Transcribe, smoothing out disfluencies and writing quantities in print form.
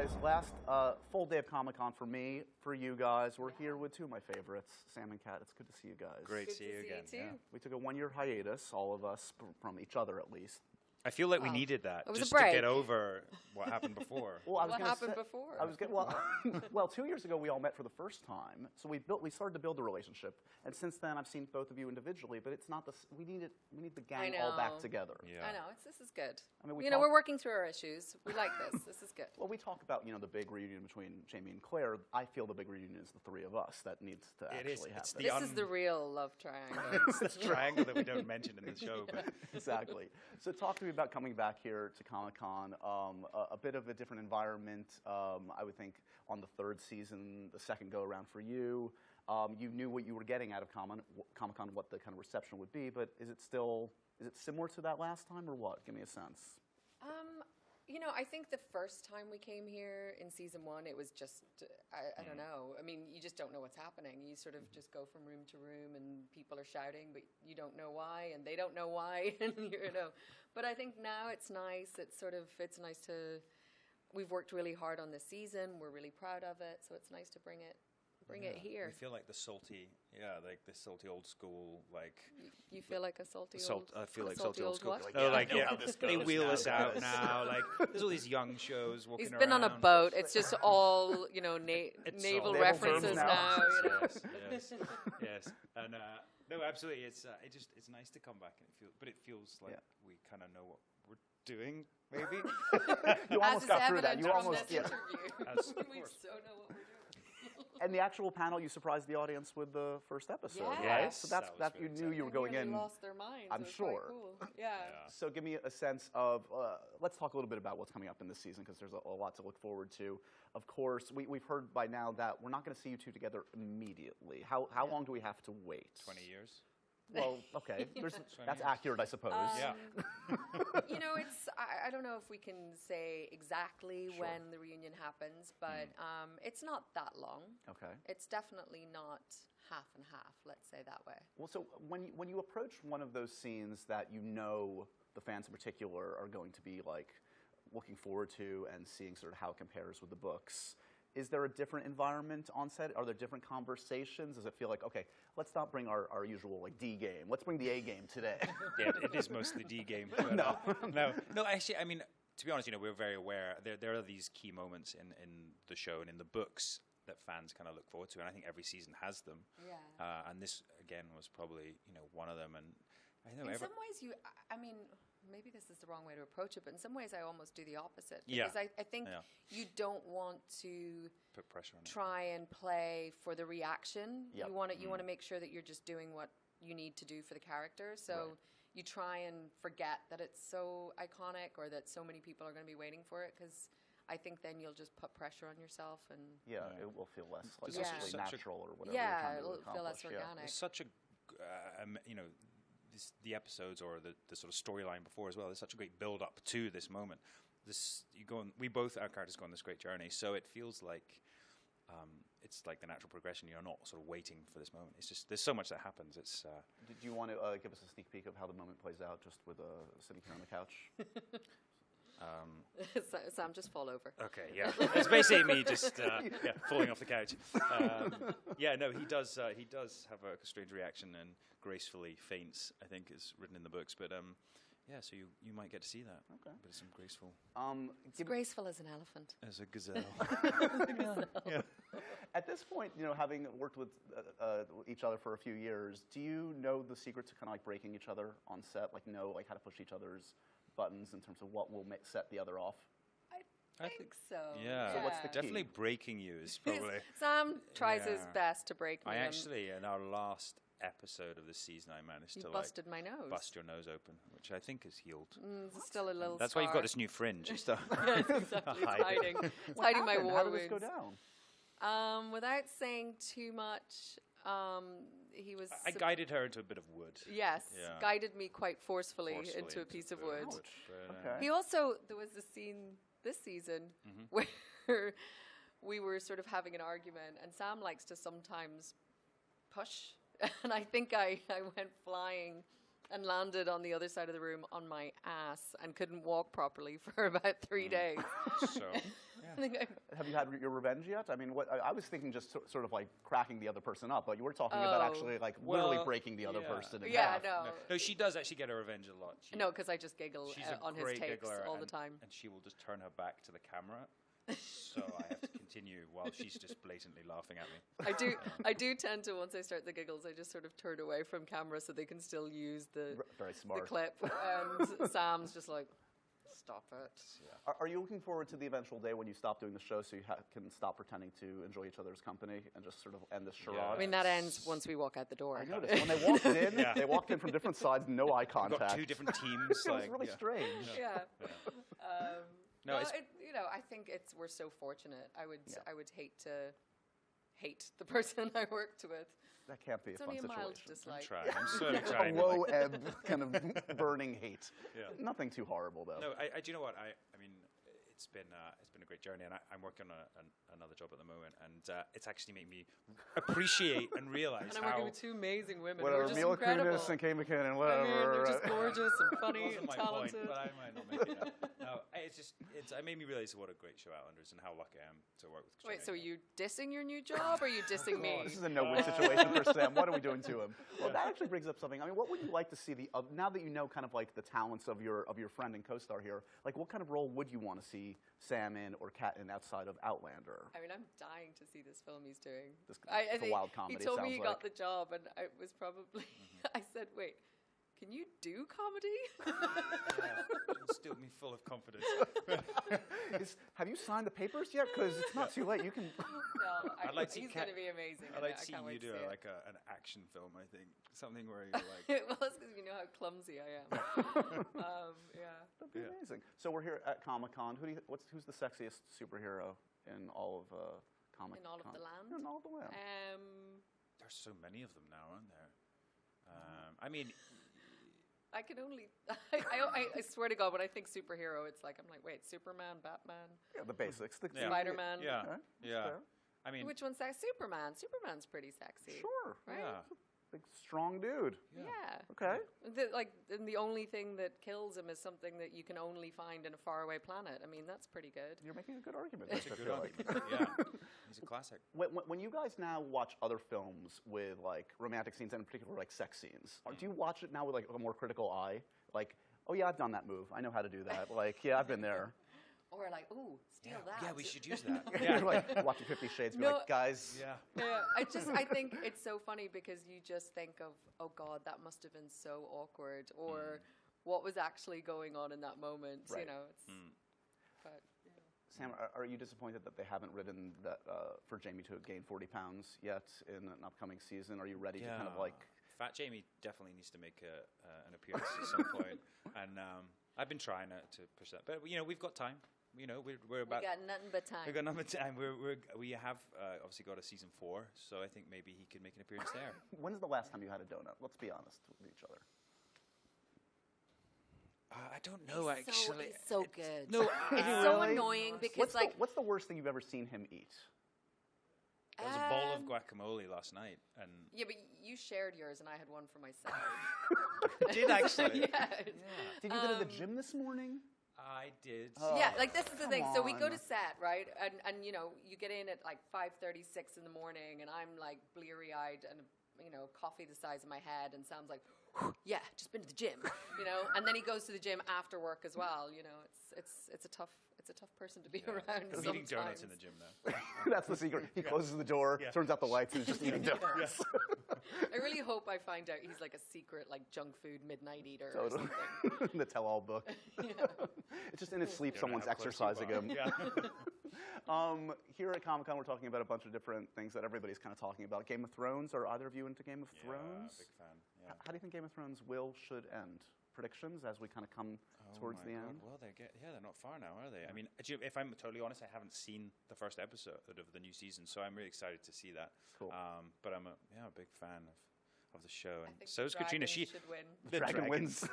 guys. Last full day of Comic-Con for me, for you guys. We're here with two of my favorites, Sam and Cait. It's good to see you guys. Great to see you again. Too. Yeah. We took a one-year hiatus, all of us, from each other at least. I feel like we needed that It was just a to break. get over what happened before. Well, What happened before? I was well, 2 years ago we all met for the first time, so we started to build a relationship, and since then I've seen both of you individually, but it's not we need the gang all back together. Yeah. I know, this is good. I mean, we're working through our issues. We like this. This is good. Well, we talk about the big reunion between Jamie and Claire. I feel the big reunion is the three of us that needs to actually happen. This is the real love triangle. It's the triangle that we don't mention in the show. But. Exactly. So talk to me about coming back here to Comic-Con, a bit of a different environment. I would think on the third season, the second go-around for you, you knew what you were getting out of Comic-Con, what the kind of reception would be, but is it similar to that last time or what? Give me a sense. I think the first time we came here in season one, it was just, I don't know. I mean, you just don't know what's happening. You sort of just go from room to room and people are shouting, but you don't know why and they don't know why. And But I think now it's nice. It's nice to, we've worked really hard on this season. We're really proud of it. So it's nice to bring it here. We feel like the salty old school, like. You feel like a salty old. I feel like salty old school. What? They wheel us out now. Like there's all these young shows walking around. He's been on a boat. It's just all naval references now. Yes. And no, absolutely. It's nice to come back but it feels like we kind of know what we're doing. Maybe. You almost got through that. You almost. We so Of know course. what we're doing. And the actual panel, you surprised the audience with the first episode, Yeah. right? Yes, So that was you very knew you were going really in. Lost their minds. I'm It was sure. quite cool. Yeah. So give me a sense of, let's talk a little bit about what's coming up in this season, because there's a lot to look forward to. Of course, we've heard by now that we're not going to see you two together immediately. How long do we have to wait? 20 years. Well, okay. That's accurate, I suppose. Yeah. I don't know if we can say exactly when the reunion happens, but it's not that long. Okay. It's definitely not half and half, let's say that way. Well, so when you approach one of those scenes that the fans in particular are going to be like looking forward to and seeing sort of how it compares with the books, is there a different environment on set? Are there different conversations? Does it feel like, okay, let's not bring our usual like D game. Let's bring the A game today. Yeah, it is mostly D game. But, no. Actually, I mean, to be honest, we're very aware. There are these key moments in the show and in the books that fans kind of look forward to, and I think every season has them. Yeah. And this again was probably one of them. And I know in some ways, maybe this is the wrong way to approach it, but in some ways I almost do the opposite. Yeah. Because I think you don't want to put pressure on try and play for the reaction. Yep. You want to make sure that you're just doing what you need to do for the character. So you try and forget that it's so iconic or that so many people are going to be waiting for it, because I think then you'll just put pressure on yourself and it will feel less like Yeah. natural or whatever. you're trying to it'll feel less accomplish. organic. There's such a the episodes or the sort of storyline before as well. There's such a great build up to this moment. Our characters go on this great journey, so it feels like it's like the natural progression. You're not sort of waiting for this moment. It's just there's so much that happens. It's. Did you want to give us a sneak peek of how the moment plays out, just with sitting here on the couch? Sam, just fall over. Okay, yeah, it's basically me just falling off the couch. He does have a strange reaction and gracefully faints, I think is written in the books. But so you might get to see that. Okay, but it's some graceful. It's graceful as an elephant. As a gazelle. Yeah. At this point, having worked with each other for a few years, do you know the secret to kind of like breaking each other on set? Like how to push each other's buttons in terms of what will set the other off? I think so. Yeah. So what's the key? Definitely breaking you is probably. Sam tries his best to break me. I actually, in our last episode of the season, I managed to busted my nose. Bust your nose open, which I think is healed. It's still a little. That's why you've got this new fringe. Yes, exactly. It's hiding. It's hiding my war How did wounds. this go down? Without saying too much, he was. I guided her into a bit of wood. Yes, guided me quite forcefully into a piece of wood. Okay. There was a scene this season where we were sort of having an argument, and Sam likes to sometimes push, and I think I went flying and landed on the other side of the room on my ass and couldn't walk properly for about 3 days. So, Have you had your revenge yet? I mean, I was thinking just sort of like cracking the other person up, but you were talking about actually like literally breaking the other person in half. No, she does actually get her revenge a lot. No, because I just giggle on his takes all the time. And she will just turn her back to the camera. So I have to continue while she's just blatantly laughing at me. I do tend to, once I start the giggles, I just sort of turn away from camera so they can still use the clip. And Sam's just like, stop it. Yeah. Are you looking forward to the eventual day when you stop doing the show so you can stop pretending to enjoy each other's company and just sort of end this charade? I mean, that ends once we walk out the door. I noticed. When they walked in, they walked in from different sides, no eye contact. Got two different teams. It was really strange. No, I think we're so fortunate. I would hate to hate the person I worked with. That can't be it's a fun only a mild situation. dislike. I'm slowly trying. A low ebb kind of burning hate. Yeah. Nothing too horrible though. No, do you know what? I mean, it's been a great journey, and I'm working on another job at the moment, and it's actually made me appreciate and realize and I'm working with two amazing women. Whatever, who are just Mila incredible. Kunis and Kay McKinnon, whatever. I mean, they're just gorgeous and funny and my talented. Point, but I might not make it. No, it made me realize what a great show Outlander is and how lucky I am to work with Caitriona. Wait, so are you dissing your new job, or are you dissing me? This is a no-win situation for Sam. What are we doing to him? Well, that actually brings up something. I mean, what would you like to see now that you know kind of like the talents of your friend and co-star here? Like, what kind of role would you want to see Sam in or Cat in outside of Outlander? I mean, I'm dying to see this film he's doing. It's a wild comedy. He told me he got the job, and I was probably. I said, "Wait, can you do comedy?" Still me full of confidence. Have you signed the papers yet? Because it's not too late. You can. No, he's going to be amazing. I'd like to see you do an action film. I think something where you're like. Well, that's because you know how clumsy I am. That'd be amazing. So we're here at Comic-Con. Who's the sexiest superhero in all of Comic-Con? In all of the land. In all of the land. There's so many of them now, aren't there? I mean. I can only. I swear to God, when I think superhero, it's like I'm like, wait, Superman, Batman. Yeah, the basics. Spider-Man. Yeah. I mean, which one's sexy? Superman. Superman's pretty sexy. Sure. Right. Yeah. Big, strong dude. Yeah. Okay. And the only thing that kills him is something that you can only find in a faraway planet. I mean, that's pretty good. You're making a good argument. That's a good argument. Yeah. He's a classic. When you guys now watch other films with like romantic scenes and in particular like sex scenes, do you watch it now with like a more critical eye? Like, oh yeah, I've done that move. I know how to do that. Like, yeah, I've been there. Or like, ooh, steal that. Yeah, we should use that. You're like watching 50 Shades, be like, guys. Yeah. I think it's so funny because you just think of, oh God, that must have been so awkward, or what was actually going on in that moment. Right. You know, it's. But. Sam, are you disappointed that they haven't written that for Jamie to gain 40 pounds yet in an upcoming season? Are you ready to kind of like? Fat Jamie definitely needs to make an appearance at some point, and I've been trying to push that, but we've got time. We're about. We got nothing but time. We got nothing but time. We have obviously got a season 4, so I think maybe he could make an appearance there. When's the last time you had a donut? Let's be honest with each other. I don't know, actually. He's so good. No, it's so annoying because what's the worst thing you've ever seen him eat? There was a bowl of guacamole last night, and yeah, but you shared yours, and I had one for myself. Did actually? Yeah. Did you go to the gym this morning? I did. Yeah, like this is the thing. So we go on. to set, right? And you get in at like 5:36 in the morning, and I'm like bleary-eyed and coffee the size of my head, and Sam's like, yeah, just been to the gym, and then he goes to the gym after work as well. It's a tough person to be around. I'm eating donuts in the gym now. That's the secret. He closes the door, turns out the lights, and he's just eating donuts. I really hope I find out he's like a secret like junk food midnight eater or something. The tell-all book. It's just in his sleep, someone's exercising him. Yeah. Here at Comic-Con, we're talking about a bunch of different things that everybody's kind of talking about. Game of Thrones. Are either of you into Game of Thrones? Big fan. Yeah. How do you think Game of Thrones should end? Predictions as we kind of come towards the end? Well, they're not far now, are they? I mean, if I'm totally honest, I haven't seen the first episode of the new season, so I'm really excited to see that. Cool. But I'm a big fan of the show, and I think so is Caitriona. She should win. The dragon wins.